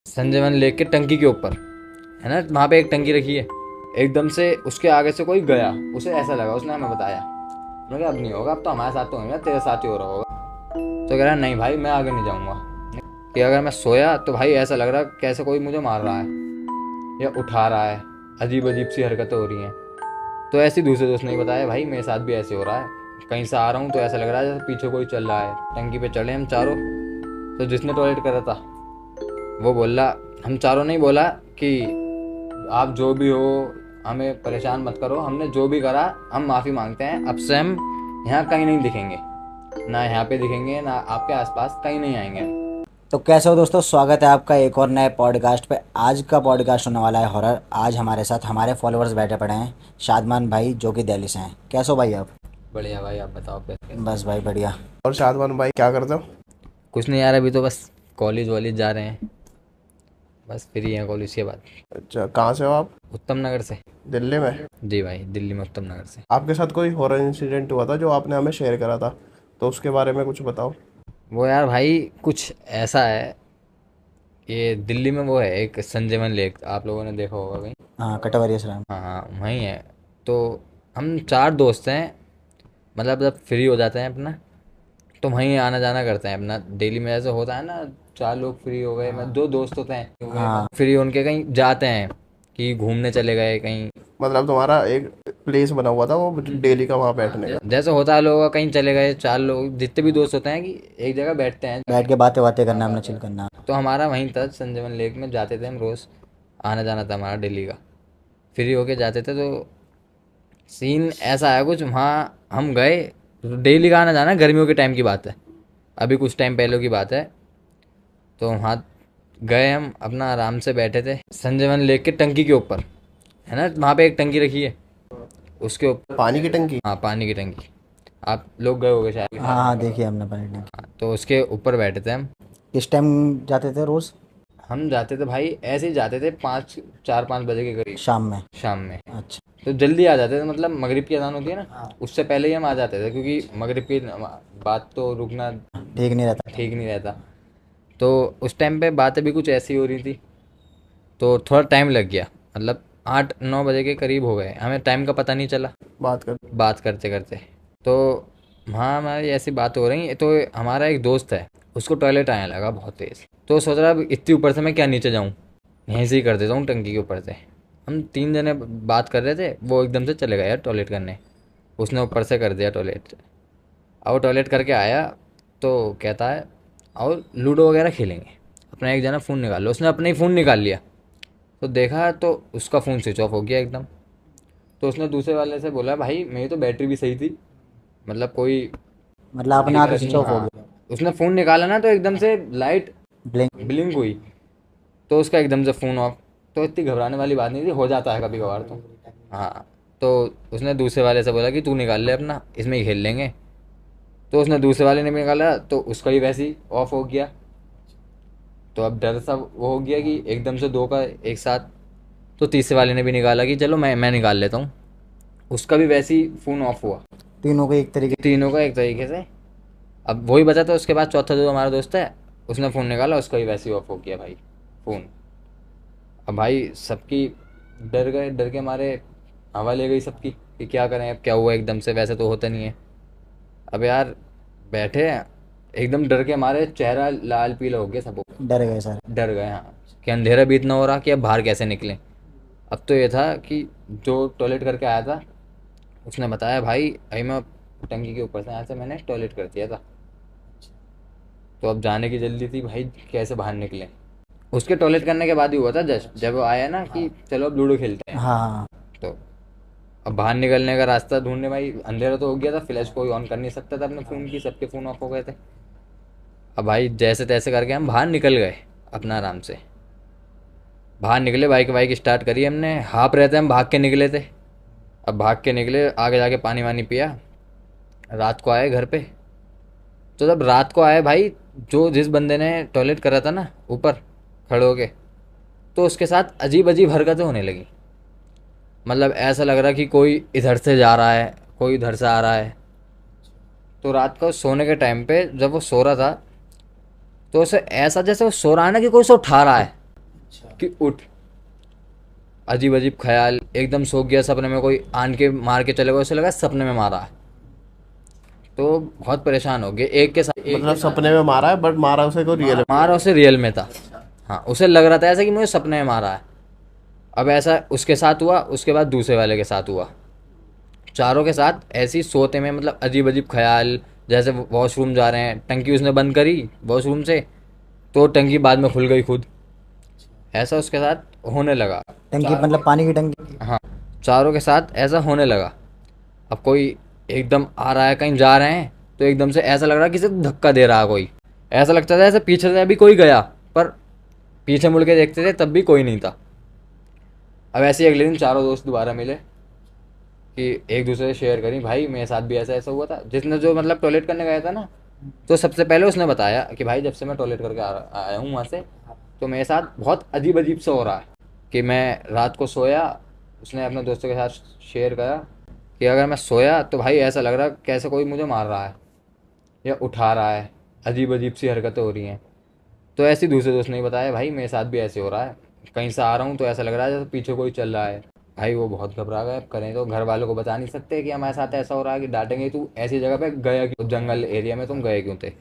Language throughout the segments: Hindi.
संजय लेक के टंकी के ऊपर है ना, वहाँ पे एक टंकी रखी है। एकदम से उसके आगे से कोई गया, उसे ऐसा लगा, उसने हमें बताया, मैंने कहा अब नहीं होगा, अब तो हमारे साथ तो नहीं, तेरे साथ ही हो रहा होगा। तो कह रहा नहीं भाई मैं आगे नहीं जाऊँगा, कि अगर मैं सोया तो भाई ऐसा लग रहा कैसे कोई मुझे मार रहा है या उठा रहा है, अजीब अजीब सी हरकतें हो रही हैं। तो ऐसे दूसरे दोस्त ने बताया भाई मेरे साथ भी ऐसे हो रहा है, कहीं से आ रहा हूँ तो ऐसा लग रहा है जैसे पीछे कोई चल रहा है। टंकी पे चढ़े हम चारों, तो जिसने टॉयलेट करा था वो बोला, हम चारों ने ही बोला कि आप जो भी हो हमें परेशान मत करो, हमने जो भी करा हम माफ़ी मांगते हैं, अब से हम यहाँ कहीं नहीं दिखेंगे, ना यहाँ पे दिखेंगे ना आपके आसपास कहीं नहीं आएंगे। तो कैसे हो दोस्तों, स्वागत है आपका एक और नए पॉडकास्ट पे। आज का पॉडकास्ट होने वाला है हॉरर। आज हमारे साथ हमारे फॉलोअर्स बैठे पड़े हैं, शादमान भाई जो कि दिल्ली से हैं। कैसे हो भाई आप? बढ़िया भाई, आप बताओ कैसे? बस भाई बढ़िया। और शादमान भाई क्या करते हो? कुछ नहीं यार, अभी तो बस कॉलेज वॉलेज जा रहे हैं, बस फ्री हैं कॉलेज के बाद। अच्छा, कहाँ से हो आप? उत्तम नगर से। दिल्ली में? जी भाई, दिल्ली में उत्तम नगर से। आपके साथ कोई हॉरर इंसिडेंट हुआ था जो आपने हमें शेयर करा था, तो उसके बारे में कुछ बताओ। वो यार भाई कुछ ऐसा है, ये दिल्ली में वो है एक संजय लेक, आप लोगों ने देखा होगा कहीं। हाँ, कटवरिया सलाम। हाँ हाँ वहीं है। तो हम चार दोस्त हैं, मतलब जब फ्री हो जाते हैं अपना तो वहीं आना जाना करते हैं अपना डेली में, ऐसे होता है ना, चार लोग फ्री हो गए, मतलब दो दोस्त होते हैं हाँ फ्री, उनके कहीं जाते हैं कि घूमने चले गए कहीं, मतलब तुम्हारा एक प्लेस बना हुआ था वो डेली का वहाँ बैठने का? जैसे होता है लोगों का, कहीं चले गए, चार लोग जितने भी दोस्त होते हैं कि एक जगह बैठते हैं। बैठ के बातें बातें करना, अपना चिल करना। तो हमारा वहीं था, संजय लेक में जाते थे हम रोज़, आना जाना था हमारा डेली का, फ्री होके जाते थे। तो सीन ऐसा है कुछ, वहाँ हम गए, डेली का आना जाना, गर्मियों के टाइम की बात है, अभी कुछ टाइम पहले की बात है। तो वहाँ गए हम, अपना आराम से बैठे थे संजय लेक के टंकी के ऊपर है ना, वहाँ पे एक टंकी रखी है, उसके ऊपर। पानी की टंकी? हाँ पानी की टंकी, आप लोग गए होगे शायद। हाँ हाँ, देखिए हमने पलटने की। हाँ, तो उसके ऊपर बैठे थे हम। किस टाइम जाते थे रोज? हम जाते थे भाई, ऐसे ही जाते थे, 4-5 बजे के करीब, शाम में? शाम में। अच्छा। तो जल्दी आ जाते थे, मतलब मगरिब की अजान होती है ना, उससे पहले ही हम आ जाते थे, क्योंकि मगरिब की बात तो रुकना ठीक नहीं रहता। ठीक नहीं रहता। तो उस टाइम पे बातें भी कुछ ऐसी हो रही थी, तो थोड़ा टाइम लग गया, मतलब 8-9 बजे के करीब हो गए, हमें टाइम का पता नहीं चला बात कर। बात करते करते। तो वहाँ हमारी ऐसी बात हो रही है, तो हमारा एक दोस्त है, उसको टॉयलेट आने लगा बहुत तेज़, तो सोच रहा अब इतनी ऊपर से मैं क्या नीचे जाऊँ, यहीं से ही कर देता हूँ टंकी के ऊपर से। हम 3 जने बात कर रहे थे, वो एकदम से चले गए यार टॉयलेट करने, उसने ऊपर से कर दिया टॉयलेट। अब वो टॉयलेट करके आया तो कहता है और लूडो वगैरह खेलेंगे, अपना एक जना फ़ोन निकाल लो, उसने अपना ही फ़ोन निकाल लिया। तो देखा तो उसका फ़ोन स्विच ऑफ हो गया एकदम। तो उसने दूसरे वाले से बोला भाई मेरी तो बैटरी भी सही थी, मतलब कोई मतलब अपने आप दिक्कत स्विच नहीं। ऑफ हो हाँ, गया? उसने फ़ोन निकाला ना तो एकदम से लाइट ब्लिंक? ब्लिंक हुई, तो उसका एकदम से फ़ोन ऑफ। तो इतनी घबराने वाली बात नहीं थी, हो जाता है कभी कभार तो। हाँ, तो उसने दूसरे वाले से बोला कि तू निकाल ले अपना, इसमें ही खेल लेंगे। तो उसने दूसरे वाले ने भी निकाला, तो उसका ही वैसे ही ऑफ हो गया। तो अब डर सा वो हो गया कि एकदम से दो का एक साथ। तो तीसरे वाले ने भी निकाला कि चलो मैं निकाल लेता हूँ, उसका भी वैसे ही फ़ोन ऑफ हुआ, तीनों को एक तरीके? तीनों का एक तरीके से। अब वही बचा था, उसके बाद चौथा जो हमारा दोस्त है, उसने फ़ोन निकाला, उसका भी वैसे ही ऑफ हो गया भाई फ़ोन। अब भाई सबकी डर गए, डर के मारे हवा ले गई सबकी कि क्या करें, अब क्या हुआ एकदम से, वैसे तो होता नहीं है। अब यार बैठे हैं, एकदम डर के मारे चेहरा लाल पीला हो गया सबको, डर गए सारे? डर गए हाँ, कि अंधेरा भी इतना हो रहा कि अब बाहर कैसे निकलें। अब तो ये था कि जो टॉयलेट करके आया था उसने बताया भाई अभी मैं टंकी के ऊपर से यहाँ से मैंने टॉयलेट कर दिया था। तो अब जाने की जल्दी थी भाई, कैसे बाहर निकले। उसके टॉयलेट करने के बाद ही हुआ था, जस्ट जब वो आया ना कि चलो अब लूडो खेलते हैं। हाँ। तो अब बाहर निकलने का रास्ता ढूंढने, भाई अंधेरा तो हो गया था, फ्लैश कोई ऑन कर नहीं सकता था अपने फ़ोन की, सबके फ़ोन ऑफ हो गए थे। अब भाई जैसे तैसे करके हम बाहर निकल गए अपना आराम से, बाहर निकले, बाइक वाइक स्टार्ट करी हमने, हाफ रहते हम भाग के निकले थे। अब भाग के निकले, आगे जाके पानी वानी पिया, रात को आए घर पे। तो जब रात को आए भाई, जो जिस बंदे ने टॉयलेट करा था ना ऊपर खड़े होके, तो उसके साथ अजीब अजीब हरकतें होने लगी, मतलब ऐसा लग रहा कि कोई इधर से जा रहा है, कोई इधर से आ रहा है। तो रात को सोने के टाइम पे जब वो सो रहा था, तो उसे ऐसा जैसे वो सो रहा है ना कि कोई उसे उठा रहा है, कि उठ। अजीब अजीब ख्याल, एकदम सो गया, सपने में कोई आन के मार के चले गए, उसे लगा सपने में मारा है। तो बहुत परेशान हो गए। एक के साथ मतलब सपने में मारा है, बट मारा उसे को रियल मारा उसे रियल में था। हाँ, उसे लग रहा था ऐसा कि मुझे सपने में मारा है। अब ऐसा उसके साथ हुआ, उसके बाद दूसरे वाले के साथ हुआ, चारों के साथ ऐसी सोते में, मतलब अजीब अजीब ख्याल। जैसे वॉशरूम जा रहे हैं, टंकी उसने बंद करी वॉशरूम से, तो टंकी बाद में खुल गई खुद। ऐसा उसके साथ होने लगा। टंकी मतलब पानी की टंकी? हाँ, चारों के साथ ऐसा होने लगा। अब कोई एकदम आ रहा है, कहीं जा रहे हैं, तो एकदम से ऐसा लग रहा है किसी को धक्का दे रहा है कोई। ऐसा लगता था ऐसे पीछे से अभी कोई गया, पर पीछे मुड़ के देखते थे तब भी कोई नहीं था। अब ऐसे ही अगले दिन चारों दोस्त दोबारा मिले कि एक दूसरे से शेयर करी, भाई मेरे साथ भी ऐसा ऐसा हुआ था। जिसने जो मतलब टॉयलेट करने गया था ना, तो सबसे पहले उसने बताया कि भाई जब से मैं टॉयलेट करके आया हूँ वहाँ से, तो मेरे साथ बहुत अजीब अजीब सा हो रहा है कि मैं रात को सोया। उसने अपने दोस्तों के साथ शेयर करा कि अगर मैं सोया तो भाई ऐसा लग रहा है कैसे कोई मुझे मार रहा है या उठा रहा है, अजीब अजीब सी हरकतें हो रही हैं। तो ऐसे ही दूसरे दोस्त ने बताया, भाई मेरे साथ भी ऐसे हो रहा है, कहीं से आ रहा हूँ तो ऐसा लग रहा है जैसे पीछे कोई चल रहा है। भाई वो बहुत घबरा गए। अब करें तो घर वालों को बता नहीं सकते कि हमारे साथ ऐसा हो रहा है, कि डांटेंगे तू ऐसी जगह पे गया क्यों, जंगल एरिया में तुम गए क्यों थे।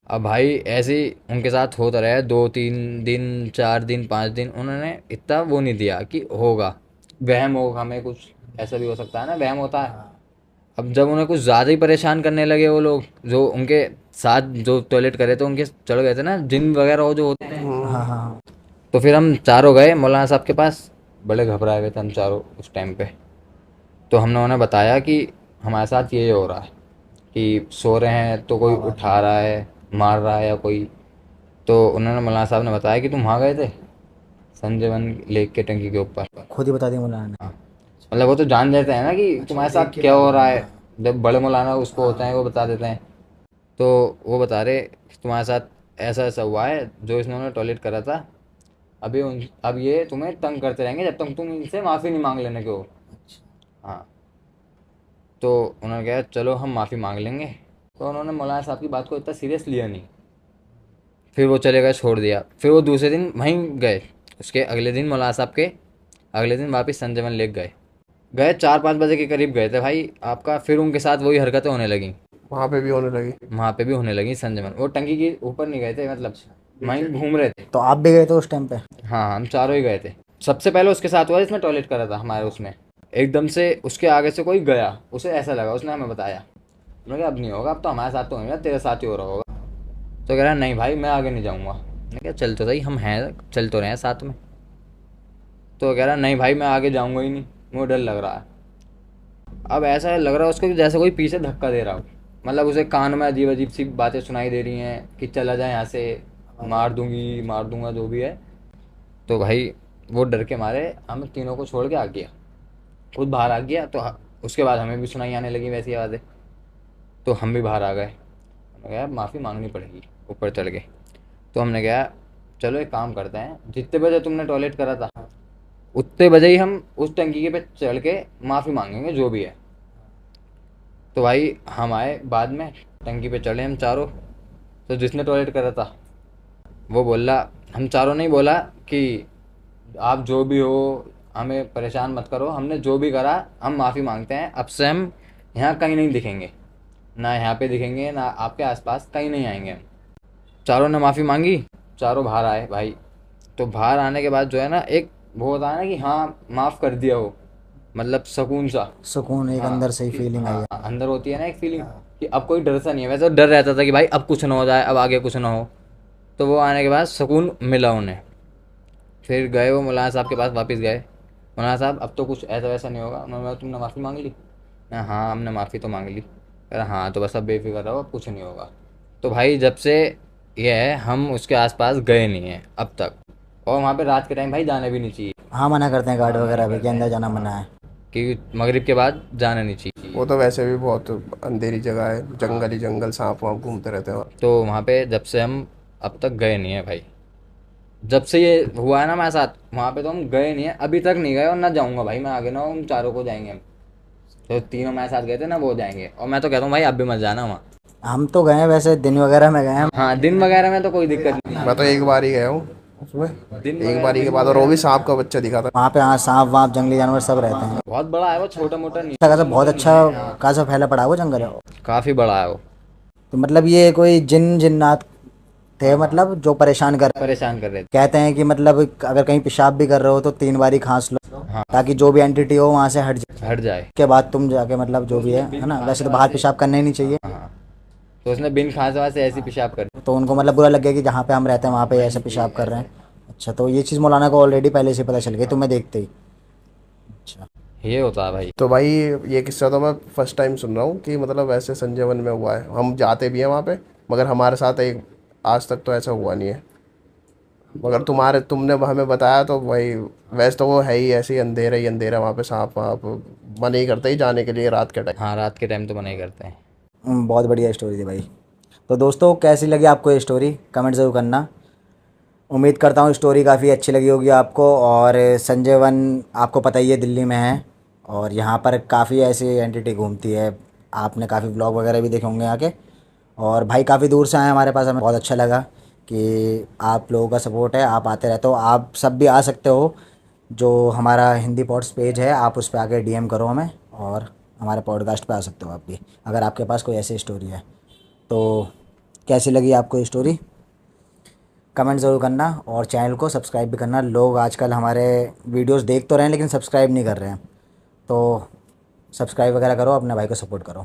अब भाई ऐसे ही उनके साथ होता रहा, 2-3 दिन, 4 दिन, 5 दिन, उन्होंने इतना वो नहीं दिया कि होगा, वहम होगा हमें कुछ, ऐसा भी हो सकता है ना, वहम होता है। अब जब उन्हें कुछ ज़्यादा ही परेशान करने लगे वो लोग, जो उनके साथ जो टॉयलेट करे थे उनके चढ़ गए थे ना, जिन वगैरह वो जो होते हैं, हाँ हाँ। तो फिर हम चारों गए मौलाना साहब के पास। बड़े घबराए हुए थे हम चारों उस टाइम पे। तो हमने उन्हें बताया कि हमारे साथ ये हो रहा है कि सो रहे हैं तो कोई उठा रहा है, मार रहा है या कोई। तो उन्होंने मौलाना साहब ने बताया कि तुम वहाँ गए थे संजय वन लेक के टंकी के ऊपर। खुद ही बता दिया मौलाना ने? हाँ, मतलब वो तो जान जाते हैं ना कि तुम्हारे साथ क्या हो रहा है। जब बड़े मौलाना उसको होते हैं वो बता देते हैं। तो वो बता रहे कि तुम्हारे साथ ऐसा ऐसा हुआ है, जो इन्होंने टॉयलेट करा था, अब ये तुम्हें तंग करते रहेंगे जब तक तुम इनसे माफ़ी नहीं मांग लेने के हो। हाँ, तो उन्होंने कहा चलो हम माफ़ी मांग लेंगे। तो उन्होंने मौलाना साहब की बात को इतना सीरियस लिया नहीं। फिर वो चले गए, छोड़ दिया। फिर वो दूसरे दिन वहीं गए, उसके अगले दिन मौलाना साहब के अगले दिन वापस संजयवन लेक गए। 4-5 बजे के करीब गए थे भाई आपका। फिर उनके साथ वही हरकतें होने लगी, वहाँ पे भी होने लगी। वहाँ पे भी होने लगी संजयवन। वो टंकी के ऊपर नहीं गए थे, मतलब वहीं घूम रहे थे। तो आप भी गए थे उस टाइम पे? हाँ, हम चारों ही गए थे। सबसे पहले उसके साथ हुआ जिसने टॉयलेट करा था हमारे उसमें। एकदम से उसके आगे से कोई गया, उसे ऐसा लगा, उसने हमें बताया। मैंने कहा अब नहीं होगा, अब तो हमारे साथ तो नहीं, तेरे साथ ही हो रहा होगा। तो कह रहा नहीं भाई मैं आगे नहीं जाऊँगा। मैंने कहा चल तो सही, हम हैं, चल तो रहे हैं साथ में। तो कह रहा नहीं भाई मैं आगे जाऊँगा ही नहीं, मुझे डर लग रहा है। अब ऐसा लग रहा है उसको कि जैसे कोई पीछे धक्का दे रहा हो, मतलब उसे कान में अजीब अजीब सी बातें सुनाई दे रही हैं कि चला जाए यहाँ से, मार दूंगी, मार दूंगा, जो भी है। तो भाई वो डर के मारे हम तीनों को छोड़ के आ गया, खुद बाहर आ गया। तो उसके बाद हमें भी सुनाई आने लगी वैसी आवाज़ें, तो हम भी बाहर आ गए। हमने कहा माफ़ी मांगनी पड़ेगी ऊपर चढ़ के। तो हमने कहा चलो एक काम करते हैं, जितने बजे तुमने टॉयलेट करा था उतने बजे ही हम उस टंकी के पे चढ़ के माफ़ी मांगेंगे जो भी है। तो भाई हम आए बाद में, टंकी पे चढ़े हम चारों। तो जिसने टॉयलेट करा था वो बोला, हम चारों ने ही बोला कि आप जो भी हो हमें परेशान मत करो, हमने जो भी करा हम माफ़ी मांगते हैं, अब से हम यहाँ कहीं नहीं दिखेंगे, ना यहाँ पे दिखेंगे, ना आपके आसपास कहीं नहीं आएंगे हम। चारों ने माफ़ी मांगी, चारों बाहर आए भाई। तो बाहर आने के बाद जो है ना, एक वो होता है ना कि हाँ माफ़ कर दिया हो, मतलब सुकून सा। सुकून, एक हाँ, अंदर से ही फीलिंग आई है। हाँ, अंदर होती है ना एक फीलिंग कि अब कोई डर सा नहीं है। वैसे तो डर रहता था कि भाई अब कुछ ना हो जाए, अब आगे कुछ ना हो। तो वो आने के बाद सुकून मिला उन्हें। फिर गए वो मौलाना साहब के पास, वापस गए। मौलाना साहब अब तो कुछ ऐसा वैसा नहीं होगा। उन्होंने बोला तुमने माफ़ी मांग ली? मैं हाँ हमने माफ़ी तो मांग ली। कह रहा हाँ तो बस अब बेफिक्र रहो, अब कुछ नहीं होगा। तो भाई जब से ये है हम उसके आसपास गए नहीं हैं अब तक। और वहाँ पे रात के टाइम भाई जाना भी नहीं चाहिए, हाँ, मना करते हैं गार्ड वगैरह भी कि अंदर जाना मना है। क्योंकि मगरिब के बाद जाना नहीं चाहिए। वो तो वैसे भी बहुत अंधेरी जगह है, जंगल ही जंगल, सांप वाप घूमते रहते हैं वहाँ। तो वहाँ पे जब से हम अब तक गए नहीं है भाई। जब से ये हुआ है ना हमारे साथ, वहाँ पे तो हम गए नहीं है, अभी तक नहीं गए और ना जाऊँगा भाई मैं आगे, ना हम चारों को जाएंगे हम। तो तीनों मेरे साथ गए थे ना, वो जाएंगे। और मैं तो कहता हूँ भाई अब भी मत जाना वहाँ। हम तो गए हैं, वैसे दिन वगैरह में गए हैं। हाँ, दिन वगैरह में तो कोई दिक्कत नहीं। मैं तो एक बार ही गया हूँ, उसमें दिन एक बारी के बाद, और वो भी सांप का बच्चा दिखा था। वहाँ पे हाँ सांप वाप जंगली जानवर सब रहते हैं। बहुत बड़ा है वो, छोटा मोटा नहीं, अच्छा खासा बहुत अच्छा खासा फैला पड़ा है वो जंगल है। काफी बड़ा है वो। तो मतलब ये कोई जिन्नात थे मतलब जो परेशान परेशान कर रहे थे। कहते हैं कि मतलब अगर कहीं पेशाब भी कर रहे हो तो 3 बारी खांस लो, हाँ। ताकि जो भी एंटिटी हो वहाँ से हट जाए। हट जाए। के बाद तुम जाके मतलब जो भी है ना, वैसे तो बाहर पेशाब करना ही नहीं चाहिए। हाँ, तो उसने बिन खांसे वासे ऐसी पेशाब कर। तो उनको मतलब बुरा लग गया कि जहाँ पे हम रहते हैं वहाँ पे ऐसे पेशाब कर रहे हैं। अच्छा, तो ये चीज़ मौलाना को ऑलरेडी पहले से पता चल गई तुम्हें देखते ही। अच्छा, ये होता है भाई। तो भाई ये किस्सा तो मैं फर्स्ट टाइम सुन रहा हूँ कि मतलब ऐसे संजय वन में हुआ है। हम जाते भी हैं वहाँ पे, मगर हमारे साथ एक आज तक तो ऐसा हुआ नहीं है। मगर तुमने हमें बताया तो भाई, वैसे तो वो है ही ऐसे ही अंधेरा वहाँ पे, सांप वाप मन ही करता ही जाने के लिए रात के टाइम। हाँ, रात के टाइम तो मना ही करते हैं। बहुत बढ़िया स्टोरी थी भाई। तो दोस्तों कैसी लगी आपको ये स्टोरी, कमेंट ज़रूर करना। उम्मीद करता हूँ स्टोरी काफ़ी अच्छी लगी होगी आपको। और संजय वन आपको पता ही है दिल्ली में है, और यहाँ पर काफ़ी ऐसी एंटिटी घूमती है। आपने काफ़ी ब्लॉग वगैरह भी देखे होंगे यहाँ के। और भाई काफ़ी दूर से आए हमारे पास, हमें बहुत अच्छा लगा कि आप लोगों का सपोर्ट है, आप आते रहते हो। आप सब भी आ सकते हो, जो हमारा हिंदी पॉड्स पेज है आप उस पर आके डीएम करो हमें, और हमारे पॉडकास्ट पे आ सकते हो आप भी, अगर आपके पास कोई ऐसी स्टोरी है। तो कैसी लगी आपको ये स्टोरी, कमेंट ज़रूर करना, और चैनल को सब्सक्राइब भी करना। लोग आजकल हमारे वीडियोस देख तो रहे हैं लेकिन सब्सक्राइब नहीं कर रहे हैं, तो सब्सक्राइब वगैरह करो, अपने भाई को सपोर्ट करो।